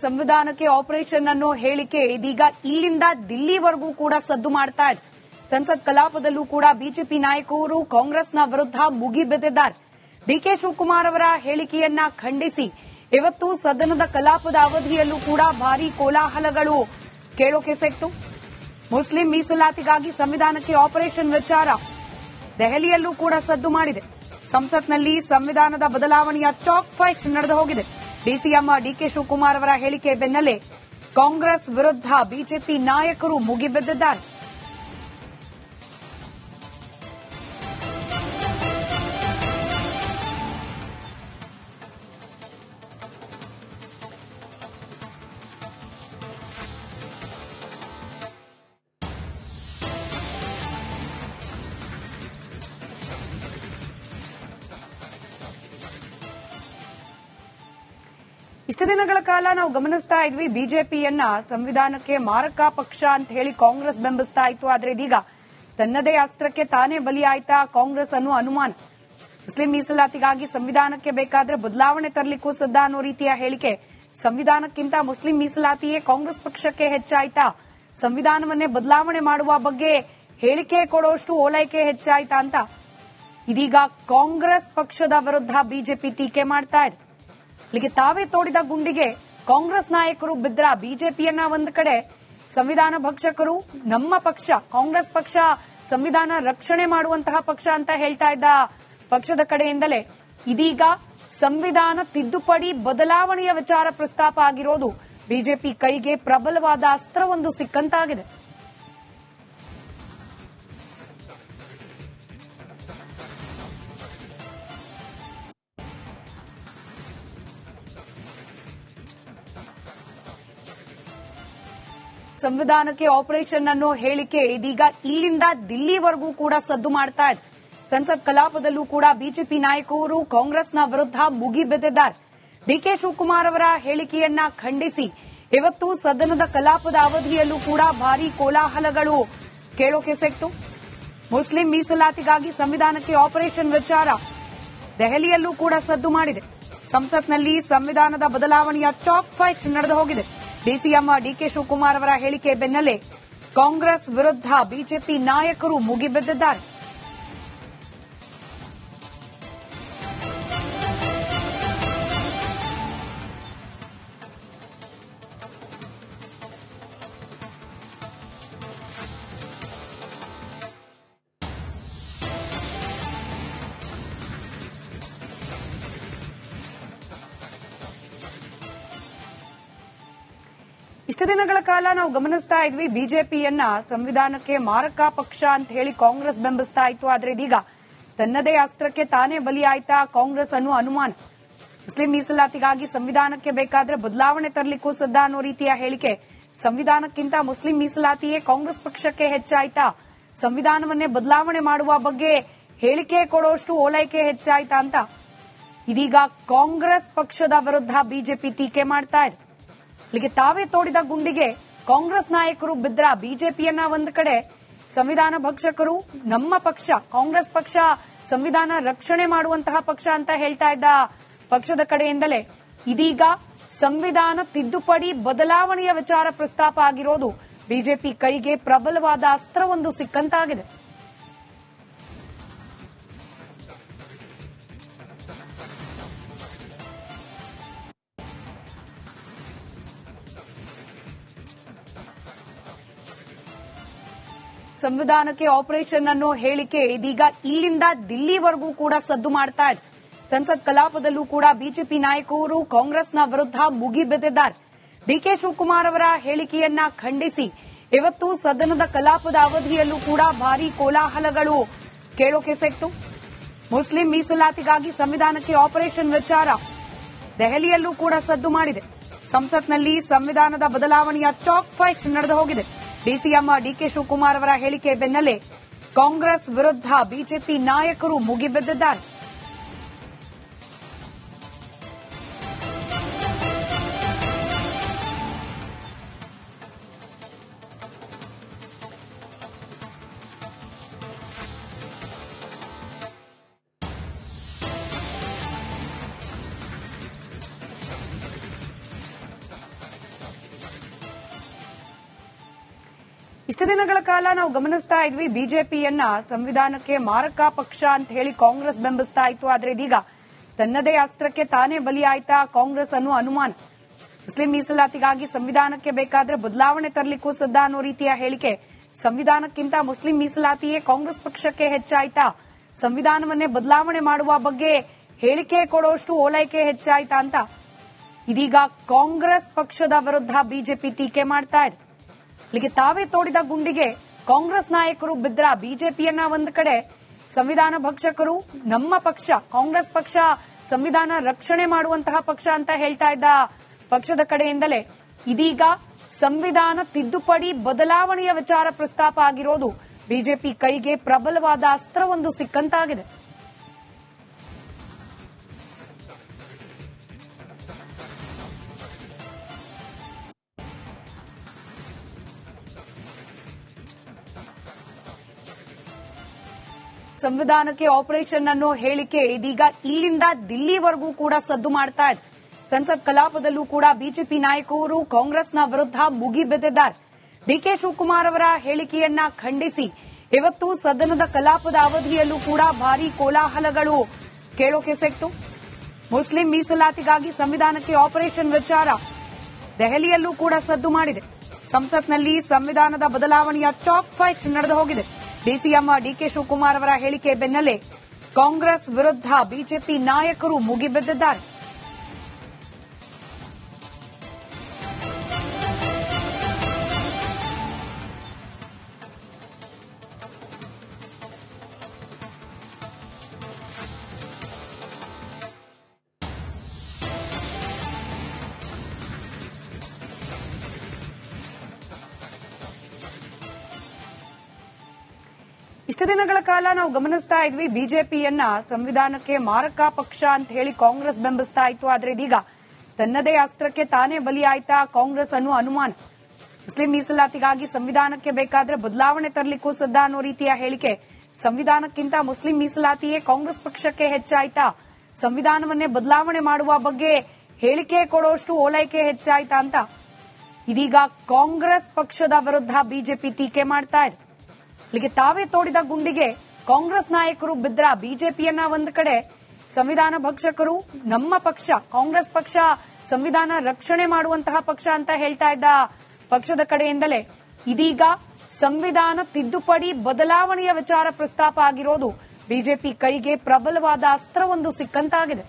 ಸಂವಿಧಾನಕ್ಕೆ ಆಪರೇಷನ್ ಅನ್ನೋ ಹೇಳಿಕೆ ಇದೀಗ ಇಲ್ಲಿಂದ ದಿಲ್ಲಿವರೆಗೂ ಕೂಡ ಸದ್ದು ಮಾಡ್ತಾ ಇದೆ. ಸಂಸತ್ ಕಲಾಪದಲ್ಲೂ ಕೂಡ ಬಿಜೆಪಿ ನಾಯಕರು ಕಾಂಗ್ರೆಸ್ನ ವಿರುದ್ಧ ಮುಗಿಬಿದ್ದಿದ್ದಾರೆ. ಡಿಕೆ ಶಿವಕುಮಾರ್ ಅವರ ಹೇಳಿಕೆಯನ್ನ ಖಂಡಿಸಿ ಇವತ್ತು ಸದನದ ಕಲಾಪದ ಅವಧಿಯಲ್ಲೂ ಕೂಡ ಭಾರೀ ಕೋಲಾಹಲಗಳು ಕೇಳೋಕೆ ಸಿಕ್ತು. ಮುಸ್ಲಿಂ ಮೀಸಲಾತಿಗಾಗಿ ಸಂವಿಧಾನಕ್ಕೆ ಆಪರೇಷನ್ ವಿಚಾರ ದೆಹಲಿಯಲ್ಲೂ ಕೂಡ ಸದ್ದು ಮಾಡಿದೆ. ಸಂಸತ್ನಲ್ಲಿ ಸಂವಿಧಾನದ ಬದಲಾವಣೆಯ ಚಾಕ್ ಫೈಟ್ ನಡೆದು ಹೋಗಿದೆ. ಡಿಸಿಎಂ ಡಿಕೆ ಶಿವಕುಮಾರ್ ಅವರ ಹೇಳಿಕೆ ಬೆನ್ನಲ್ಲೇ ಕಾಂಗ್ರೆಸ್ ವಿರುದ್ಧ ಬಿಜೆಪಿ ನಾಯಕರು ಮುಗಿಬಿದ್ದಿದ್ದಾರೆ. ಇಷ್ಟು ದಿನಗಳ ಕಾಲ ನಾವು ಗಮನಿಸ್ತಾ ಇದ್ವಿ, ಬಿಜೆಪಿಯನ್ನ ಸಂವಿಧಾನಕ್ಕೆ ಮಾರಕ ಪಕ್ಷ ಅಂತ ಹೇಳಿ ಕಾಂಗ್ರೆಸ್ ಬೆಂಬಲಿಸ್ತಾ ಇತ್ತು. ಆದ್ರೆ ಇದೀಗ ತನ್ನದೇ ಅಸ್ತ್ರಕ್ಕೆ ತಾನೇ ಬಲಿಯಾಯ್ತಾ ಕಾಂಗ್ರೆಸ್ ಅನ್ನೋ ಅನುಮಾನ. ಮುಸ್ಲಿಂ ಮೀಸಲಾತಿಗಾಗಿ ಸಂವಿಧಾನಕ್ಕೆ ಬೇಕಾದ್ರೆ ಬದಲಾವಣೆ ತರಲಿಕ್ಕೂ ಸಿದ್ಧ ಅನ್ನೋ ರೀತಿಯ ಹೇಳಿಕೆ. ಸಂವಿಧಾನಕ್ಕಿಂತ ಮುಸ್ಲಿಂ ಮೀಸಲಾತಿಯೇ ಕಾಂಗ್ರೆಸ್ ಪಕ್ಷಕ್ಕೆ ಹೆಚ್ಚಾಯ್ತಾ, ಸಂವಿಧಾನವನ್ನೇ ಬದಲಾವಣೆ ಮಾಡುವ ಬಗ್ಗೆ ಹೇಳಿಕೆ ಕೊಡೋಷ್ಟು ಓಲೈಕೆ ಹೆಚ್ಚಾಯ್ತಾ ಅಂತ ಇದೀಗ ಕಾಂಗ್ರೆಸ್ ಪಕ್ಷದ ವಿರುದ್ಧ ಬಿಜೆಪಿ ಟೀಕೆ ಮಾಡ್ತಾ ಇದೆ. ಇಲ್ಲಿಗೆ ತಾವೇ ತೋಡಿದ ಗುಂಡಿಗೆ ಕಾಂಗ್ರೆಸ್ ನಾಯಕರು ಬಿದ್ರ. ಬಿಜೆಪಿಯನ್ನ ಒಂದು ಕಡೆ ಸಂವಿಧಾನ ಭಕ್ಷಕರು, ನಮ್ಮ ಪಕ್ಷ ಕಾಂಗ್ರೆಸ್ ಪಕ್ಷ ಸಂವಿಧಾನ ರಕ್ಷಣೆ ಮಾಡುವಂತಹ ಪಕ್ಷ ಅಂತ ಹೇಳ್ತಾ ಇದ್ದ ಪಕ್ಷದ ಕಡೆಯಿಂದಲೇ ಇದೀಗ ಸಂವಿಧಾನ ತಿದ್ದುಪಡಿ ಬದಲಾವಣೆಯ ವಿಚಾರ ಪ್ರಸ್ತಾಪ ಆಗಿರೋದು ಬಿಜೆಪಿ ಕೈಗೆ ಪ್ರಬಲವಾದ ಅಸ್ತ್ರವೊಂದು ಸಿಕ್ಕಂತಾಗಿದೆ. ಸಂವಿಧಾನಕ್ಕೆ ಆಪರೇಷನ್ ಅನ್ನೋ ಹೇಳಿಕೆ ಇದೀಗ ಇಲ್ಲಿಂದ ದಿಲ್ಲಿವರೆಗೂ ಕೂಡ ಸದ್ದು ಮಾಡ್ತಾ ಇದೆ. ಸಂಸತ್ ಕಲಾಪದಲ್ಲೂ ಕೂಡ ಬಿಜೆಪಿ ನಾಯಕರು ಕಾಂಗ್ರೆಸ್ನ ವಿರುದ್ಧ ಮುಗಿಬಿದ್ದಿದ್ದಾರೆ. ಡಿಕೆ ಶಿವಕುಮಾರ್ ಅವರ ಹೇಳಿಕೆಯನ್ನ ಖಂಡಿಸಿ ಇವತ್ತು ಸದನದ ಕಲಾಪದ ಅವಧಿಯಲ್ಲೂ ಕೂಡ ಭಾರೀ ಕೋಲಾಹಲಗಳು ಕೇಳೋಕೆ ಸಿಕ್ತು. ಮುಸ್ಲಿಂ ಮೀಸಲಾತಿಗಾಗಿ ಸಂವಿಧಾನಕ್ಕೆ ಆಪರೇಷನ್ ವಿಚಾರ ದೆಹಲಿಯಲ್ಲೂ ಕೂಡ ಸದ್ದು ಮಾಡಿದೆ. ಸಂಸತ್ನಲ್ಲಿ ಸಂವಿಧಾನದ ಬದಲಾವಣೆಯ ಚಾಕ್ ಫೈಟ್ ನಡೆದು ಹೋಗಿದೆ. ಡಿಸಿಎಂ ಡಿಕೆ ಶಿವಕುಮಾರ್ ಅವರ ಹೇಳಿಕೆ ಬೆನ್ನಲ್ಲೇ ಕಾಂಗ್ರೆಸ್ ವಿರುದ್ಧ ಬಿಜೆಪಿ ನಾಯಕರು ಮುಗಿಬಿದ್ದಿದ್ದಾರೆ. ಇಷ್ಟು ದಿನಗಳ ಕಾಲ ನಾವು ಗಮನಿಸ್ತಾ ಇದ್ವಿ, ಬಿಜೆಪಿಯನ್ನ ಸಂವಿಧಾನಕ್ಕೆ ಮಾರಕ ಪಕ್ಷ ಅಂತ ಹೇಳಿ ಕಾಂಗ್ರೆಸ್ ಬೆಂಬಲಿಸ್ತಾ ಇತ್ತು. ಆದ್ರೆ ಇದೀಗ ತನ್ನದೇ ಅಸ್ತ್ರಕ್ಕೆ ತಾನೇ ಬಲಿಯಾಯ್ತಾ ಕಾಂಗ್ರೆಸ್ ಅನ್ನೋ ಅನುಮಾನ. ಮುಸ್ಲಿಂ ಮೀಸಲಾತಿಗಾಗಿ ಸಂವಿಧಾನಕ್ಕೆ ಬೇಕಾದ್ರೆ ಬದಲಾವಣೆ ತರಲಿಕ್ಕೂ ಸಿದ್ಧ ಅನ್ನೋ ರೀತಿಯ ಹೇಳಿಕೆ. ಸಂವಿಧಾನಕ್ಕಿಂತ ಮುಸ್ಲಿಂ ಮೀಸಲಾತಿಯೇ ಕಾಂಗ್ರೆಸ್ ಪಕ್ಷಕ್ಕೆ ಹೆಚ್ಚಾಯ್ತಾ, ಸಂವಿಧಾನವನ್ನೇ ಬದಲಾವಣೆ ಮಾಡುವ ಬಗ್ಗೆ ಹೇಳಿಕೆ ಕೊಡೋಷ್ಟು ಓಲೈಕೆ ಹೆಚ್ಚಾಯ್ತಾ ಅಂತ ಇದೀಗ ಕಾಂಗ್ರೆಸ್ ಪಕ್ಷದ ವಿರುದ್ಧ ಬಿಜೆಪಿ ಟೀಕೆ ಮಾಡ್ತಾ ಇದೆ. ಇಲ್ಲಿಗೆ ತಾವೇ ತೋಡಿದ ಗುಂಡಿಗೆ ಕಾಂಗ್ರೆಸ್ ನಾಯಕರು ಬಿದ್ರ. ಬಿಜೆಪಿಯನ್ನ ಒಂದು ಕಡೆ ಸಂವಿಧಾನ ಭಕ್ಷಕರು, ನಮ್ಮ ಪಕ್ಷ ಕಾಂಗ್ರೆಸ್ ಪಕ್ಷ ಸಂವಿಧಾನ ರಕ್ಷಣೆ ಮಾಡುವಂತಹ ಪಕ್ಷ ಅಂತ ಹೇಳ್ತಾ ಇದ್ದ ಪಕ್ಷದ ಕಡೆಯಿಂದಲೇ ಇದೀಗ ಸಂವಿಧಾನ ತಿದ್ದುಪಡಿ ಬದಲಾವಣೆಯ ವಿಚಾರ ಪ್ರಸ್ತಾಪ ಆಗಿರೋದು ಬಿಜೆಪಿ ಕೈಗೆ ಪ್ರಬಲವಾದ ಅಸ್ತ್ರವೊಂದು ಸಿಕ್ಕಂತಾಗಿದೆ. ಸಂವಿಧಾನಕ್ಕೆ ಆಪರೇಷನ್ ಅನ್ನೋ ಹೇಳಿಕೆ ಇದೀಗ ಇಲ್ಲಿಂದ ದಿಲ್ಲಿವರೆಗೂ ಕೂಡ ಸದ್ದು ಮಾಡ್ತಾ ಇದೆ. ಸಂಸತ್ ಕಲಾಪದಲ್ಲೂ ಕೂಡ ಬಿಜೆಪಿ ನಾಯಕರು ಕಾಂಗ್ರೆಸ್ನ ವಿರುದ್ಧ ಮುಗಿಬಿದ್ದಿದ್ದಾರೆ. ಡಿಕೆ ಶಿವಕುಮಾರ್ ಅವರ ಹೇಳಿಕೆಯನ್ನ ಖಂಡಿಸಿ ಇವತ್ತು ಸದನದ ಕಲಾಪದ ಅವಧಿಯಲ್ಲೂ ಕೂಡ ಭಾರೀ ಕೋಲಾಹಲಗಳು ಕೇಳೋಕೆ ಸಿಕ್ತು. ಮುಸ್ಲಿಂ ಮೀಸಲಾತಿಗಾಗಿ ಸಂವಿಧಾನಕ್ಕೆ ಆಪರೇಷನ್ ವಿಚಾರ ದೆಹಲಿಯಲ್ಲೂ ಕೂಡ ಸದ್ದು ಮಾಡಿದೆ. ಸಂಸತ್ನಲ್ಲಿ ಸಂವಿಧಾನದ ಬದಲಾವಣೆಯ ಚಾಕ್ ಫೈಟ್ ನಡೆದು ಹೋಗಿದೆ. ಡಿಸಿಎಂ ಡಿಕೆ ಶಿವಕುಮಾರ್ ಅವರ ಹೇಳಿಕೆ ಬೆನ್ನಲ್ಲೇ ಕಾಂಗ್ರೆಸ್ ವಿರುದ್ಧ ಬಿಜೆಪಿ ನಾಯಕರು ಮುಗಿಬಿದ್ದಿದ್ದಾರೆ. ಇಷ್ಟು ದಿನಗಳ ಕಾಲ ನಾವು ಗಮನಿಸ್ತಾ ಇದ್ವಿ ಬಿಜೆಪಿಯನ್ನ ಸಂವಿಧಾನಕ್ಕೆ ಮಾರಕ ಪಕ್ಷ ಅಂತ ಹೇಳಿ ಕಾಂಗ್ರೆಸ್ ಬೆಂಬಲಿಸ್ತಾ ಇತ್ತು. ಆದ್ರೆ ಇದೀಗ ತನ್ನದೇ ಅಸ್ತ್ರಕ್ಕೆ ತಾನೇ ಬಲಿಯಾಯ್ತಾ ಕಾಂಗ್ರೆಸ್ ಅನ್ನೋ ಅನುಮಾನ. ಮುಸ್ಲಿಂ ಮೀಸಲಾತಿಗಾಗಿ ಸಂವಿಧಾನಕ್ಕೆ ಬೇಕಾದ್ರೆ ಬದಲಾವಣೆ ತರಲಿಕ್ಕೂ ಸಿದ್ಧ ಅನ್ನೋ ರೀತಿಯ ಹೇಳಿಕೆ. ಸಂವಿಧಾನಕ್ಕಿಂತ ಮುಸ್ಲಿಂ ಮೀಸಲಾತಿಯೇ ಕಾಂಗ್ರೆಸ್ ಪಕ್ಷಕ್ಕೆ ಹೆಚ್ಚಾಯ್ತಾ, ಸಂವಿಧಾನವನ್ನೇ ಬದಲಾವಣೆ ಮಾಡುವ ಬಗ್ಗೆ ಹೇಳಿಕೆ ಕೊಡೋಷ್ಟು ಓಲೈಕೆ ಹೆಚ್ಚಾಯ್ತಾ ಅಂತ ಇದೀಗ ಕಾಂಗ್ರೆಸ್ ಪಕ್ಷದ ವಿರುದ್ಧ ಬಿಜೆಪಿ ಟೀಕೆ ಮಾಡ್ತಾ ಇದೆ. ಇಲ್ಲಿಗೆ ತಾವೇ ತೋಡಿದ ಗುಂಡಿಗೆ ಕಾಂಗ್ರೆಸ್ ನಾಯಕರು ಬಿದ್ರ. ಬಿಜೆಪಿಯನ್ನ ಒಂದು ಕಡೆ ಸಂವಿಧಾನ ಭಕ್ಷಕರು, ನಮ್ಮ ಪಕ್ಷ ಕಾಂಗ್ರೆಸ್ ಪಕ್ಷ ಸಂವಿಧಾನ ರಕ್ಷಣೆ ಮಾಡುವಂತಹ ಪಕ್ಷ ಅಂತ ಹೇಳ್ತಾ ಇದ್ದ ಪಕ್ಷದ ಕಡೆಯಿಂದಲೇ ಇದೀಗ ಸಂವಿಧಾನ ತಿದ್ದುಪಡಿ ಬದಲಾವಣೆಯ ವಿಚಾರ ಪ್ರಸ್ತಾಪ ಆಗಿರೋದು ಬಿಜೆಪಿ ಕೈಗೆ ಪ್ರಬಲವಾದ ಅಸ್ತ್ರವೊಂದು ಸಿಕ್ಕಂತಾಗಿದೆ. ಸಂವಿಧಾನಕ್ಕೆ ಆಪರೇಷನ್ ಅನ್ನೋ ಹೇಳಿಕೆ ಇದೀಗ ಇಲ್ಲಿಂದ ದಿಲ್ಲಿವರೆಗೂ ಕೂಡ ಸದ್ದು ಮಾಡ್ತಾ ಇದೆ. ಸಂಸತ್ ಕಲಾಪದಲ್ಲೂ ಕೂಡ ಬಿಜೆಪಿ ನಾಯಕರು ಕಾಂಗ್ರೆಸ್ನ ವಿರುದ್ಧ ಮುಗಿಬಿದ್ದಿದ್ದಾರೆ. ಡಿಕೆ ಶಿವಕುಮಾರ್ ಅವರ ಹೇಳಿಕೆಯನ್ನ ಖಂಡಿಸಿ ಇವತ್ತು ಸದನದ ಕಲಾಪದ ಅವಧಿಯಲ್ಲೂ ಕೂಡ ಭಾರೀ ಕೋಲಾಹಲಗಳು ಕೇಳೋಕೆ ಸಿಕ್ತು. ಮುಸ್ಲಿಂ ಮೀಸಲಾತಿಗಾಗಿ ಸಂವಿಧಾನಕ್ಕೆ ಆಪರೇಷನ್ ವಿಚಾರ ದೆಹಲಿಯಲ್ಲೂ ಕೂಡ ಸದ್ದು ಮಾಡಿದೆ. ಸಂಸತ್ನಲ್ಲಿ ಸಂವಿಧಾನದ ಬದಲಾವಣೆಯ ಚಾಕ್ ಫೈಟ್ ನಡೆದು ಹೋಗಿದೆ. ಡಿಸಿಎಂ ಡಿಕೆ ಶಿವಕುಮಾರ್ ಅವರ ಹೇಳಿಕೆ ಬೆನ್ನಲ್ಲೇ ಕಾಂಗ್ರೆಸ್ ವಿರುದ್ಧ ಬಿಜೆಪಿ ನಾಯಕರು ಮುಗಿಬಿದ್ದಿದ್ದಾರೆ. ಇಷ್ಟು ದಿನಗಳ ಕಾಲ ನಾವು ಗಮನಿಸ್ತಾ ಇದ್ವಿ ಬಿಜೆಪಿಯನ್ನ ಸಂವಿಧಾನಕ್ಕೆ ಮಾರಕ ಪಕ್ಷ ಅಂತ ಹೇಳಿ ಕಾಂಗ್ರೆಸ್ ಬೆಂಬಲಿಸ್ತಾ ಇತ್ತು. ಆದ್ರೆ ಇದೀಗ ತನ್ನದೇ ಅಸ್ತ್ರಕ್ಕೆ ತಾನೇ ಬಲಿಯಾಯ್ತಾ ಕಾಂಗ್ರೆಸ್ ಅನ್ನೋ ಅನುಮಾನ. ಮುಸ್ಲಿಂ ಮೀಸಲಾತಿಗಾಗಿ ಸಂವಿಧಾನಕ್ಕೆ ಬೇಕಾದ್ರೆ ಬದಲಾವಣೆ ತರಲಿಕ್ಕೂ ಸಿದ್ಧ ಅನ್ನೋ ರೀತಿಯ ಹೇಳಿಕೆ. ಸಂವಿಧಾನಕ್ಕಿಂತ ಮುಸ್ಲಿಂ ಮೀಸಲಾತಿಯೇ ಕಾಂಗ್ರೆಸ್ ಪಕ್ಷಕ್ಕೆ ಹೆಚ್ಚಾಯ್ತಾ, ಸಂವಿಧಾನವನ್ನೇ ಬದಲಾವಣೆ ಮಾಡುವ ಬಗ್ಗೆ ಹೇಳಿಕೆ ಕೊಡೋಷ್ಟು ಓಲೈಕೆ ಹೆಚ್ಚಾಯ್ತಾ ಅಂತ ಇದೀಗ ಕಾಂಗ್ರೆಸ್ ಪಕ್ಷದ ವಿರುದ್ಧ ಬಿಜೆಪಿ ಟೀಕೆ ಮಾಡ್ತಾ ಇದೆ. ಇಲ್ಲಿಗೆ ತಾವೇ ತೋಡಿದ ಗುಂಡಿಗೆ ಕಾಂಗ್ರೆಸ್ ನಾಯಕರು ಬಿದ್ರ. ಬಿಜೆಪಿಯನ್ನ ಒಂದು ಕಡೆ ಸಂವಿಧಾನ ಭಕ್ಷಕರು, ನಮ್ಮ ಪಕ್ಷ ಕಾಂಗ್ರೆಸ್ ಪಕ್ಷ ಸಂವಿಧಾನ ರಕ್ಷಣೆ ಮಾಡುವಂತಹ ಪಕ್ಷ ಅಂತ ಹೇಳ್ತಾ ಇದ್ದ ಪಕ್ಷದ ಕಡೆಯಿಂದಲೇ ಇದೀಗ ಸಂವಿಧಾನ ತಿದ್ದುಪಡಿ ಬದಲಾವಣೆಯ ವಿಚಾರ ಪ್ರಸ್ತಾಪ ಆಗಿರೋದು ಬಿಜೆಪಿ ಕೈಗೆ ಪ್ರಬಲವಾದ ಅಸ್ತ್ರವೊಂದು ಸಿಕ್ಕಂತಾಗಿದೆ.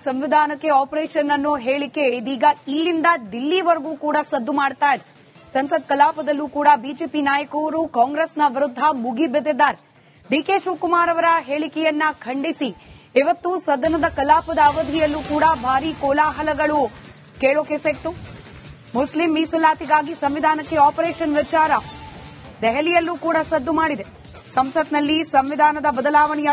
ಸಂವಿಧಾನಕ್ಕೆ ಆಪರೇಷನ್ ಅನ್ನೋ ಹೇಳಿಕೆ ಇದೀಗ ಇಲ್ಲಿಂದ ದಿಲ್ಲಿವರೆಗೂ ಕೂಡ ಸದ್ದು ಮಾಡ್ತಾ ಇದೆ. ಸಂಸತ್ ಕಲಾಪದಲ್ಲೂ ಕೂಡ ಬಿಜೆಪಿ ನಾಯಕರು ಕಾಂಗ್ರೆಸ್ನ ವಿರುದ್ಧ ಮುಗಿಬಿದ್ದಿದ್ದಾರೆ. ಡಿಕೆ ಶಿವಕುಮಾರ್ ಅವರ ಹೇಳಿಕೆಯನ್ನ ಖಂಡಿಸಿ ಇವತ್ತು ಸದನದ ಕಲಾಪದ ಅವಧಿಯಲ್ಲೂ ಕೂಡ ಭಾರೀ ಕೋಲಾಹಲಗಳು ಕೇಳೋಕೆ ಸಿಕ್ತು. ಮುಸ್ಲಿಂ ಮೀಸಲಾತಿಗಾಗಿ ಸಂವಿಧಾನಕ್ಕೆ ಆಪರೇಷನ್ ವಿಚಾರ ದೆಹಲಿಯಲ್ಲೂ ಕೂಡ ಸದ್ದು ಮಾಡಿದೆ. ಸಂಸತ್ನಲ್ಲಿ ಸಂವಿಧಾನದ ಬದಲಾವಣೆಯ